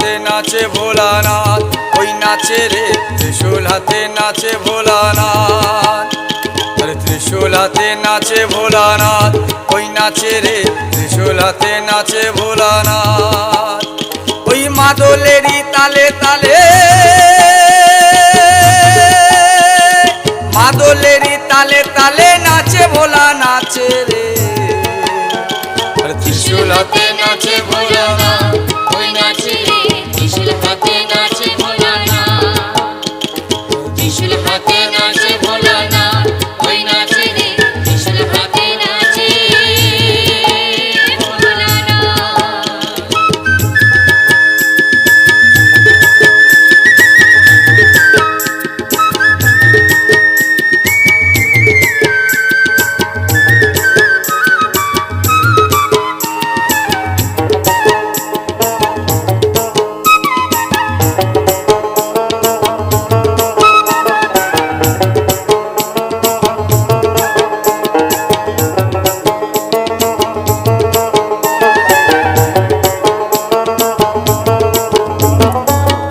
হাতে নাচে ভোলানাথ, ওই নাচে রে ত্রিশূল হাতে নাচে ভোলানাথ। আরে ত্রিশূল হাতে নাচে ভোলানাথ, ওই নাচে রে ত্রিশূল হাতে নাচে ভোলানাথ। ওই মাদলেরই তালে তালে, মাদলেরই তালে তালে নাচে ভোলা নাচে রে। আরে ত্রিশূল হাতে নাচে ভোলানাথ, ওই নাচে রে ত্রিশূল হাতে নাচে ভোলানাথ। ত্রিশূল হাতে নাচে ভোলানাথ, ওই নাচে রে ত্রিশূল হাতে নাচে ভোলানাথ।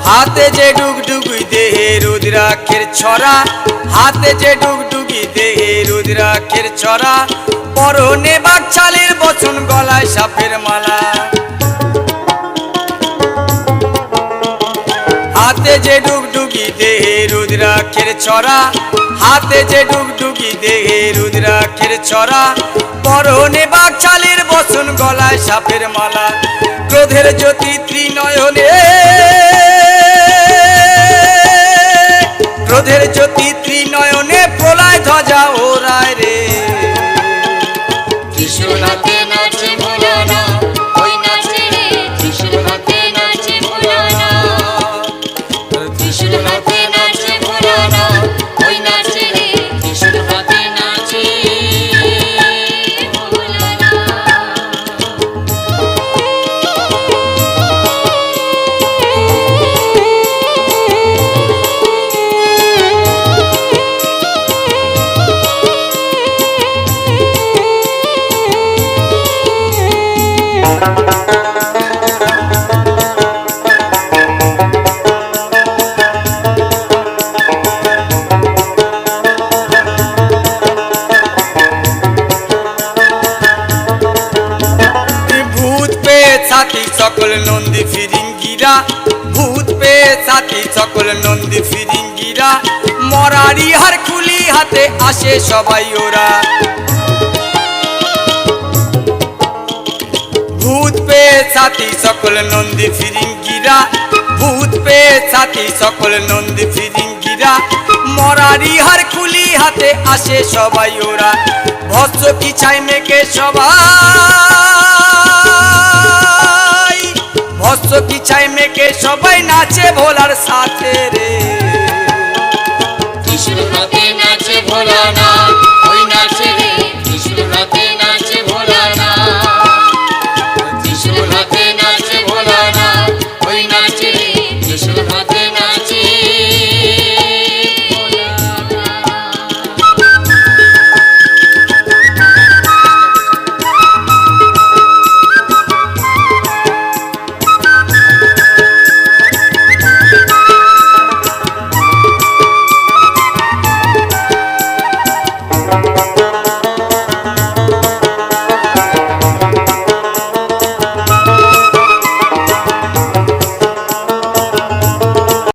হাতে যে ডুগডুগি দেহে রুদ্রাক্ষের ছড়া, হাতে যে ডুগডুগি দেহে রুদ্রাক্ষের ছড়া, পরনে বাকছালের বচন গলায় সাপের মালা। হাতে যে ডুগডুগি দেহে রুদ্রাক্ষের ছড়া, হাতে যে ডুগডুগি দেহে রুদ্রাক্ষের ছড়া, পরনে বাকছালের বচন গলায় সাপের মালা। ক্রোধের জ্যোতি ত্রিনয়নে, ক্রোধের জ্যোতি ত্রিনয়নে প্রলয় ধ্বজা ওরায় রে। ত্রিশূল হাতে নাচে ভোলানাথ, ওই নাচে রে ত্রিশূল হাতে নাচে ভোলানাথ। ত্রিশূল হাতে নাচে ভোলানাথ, ওই নাচে রে ত্রিশূল হাতে নাচে ভূত পেয়ে ছাতি সকল নন্দী ফিরিঙ্গিরা, ভূত পেয়ে ছাতি সকল নন্দী ফিরিঙ্গিরা, মরারি হার খুলি হাতে আসে সবাই ওরা। ভূত পেয়ে ছাতি সকল নন্দী ফিরিঙ্গিরা, ভূত পেয়ে ছাতি সকল নন্দী ফিরিঙ্গিরা, মরারি হার খুলি হাতে আসে সবাই ওরা। ভস্য কি ছাই মেকে সবাই, ভস্য কি ছাই মেকে সবাই নাচে ভোলার সাথে রে। ত্রিশূল হাতে নাচে ভোলানাথ, ওই নাচে রে ত্রিশূল হাতে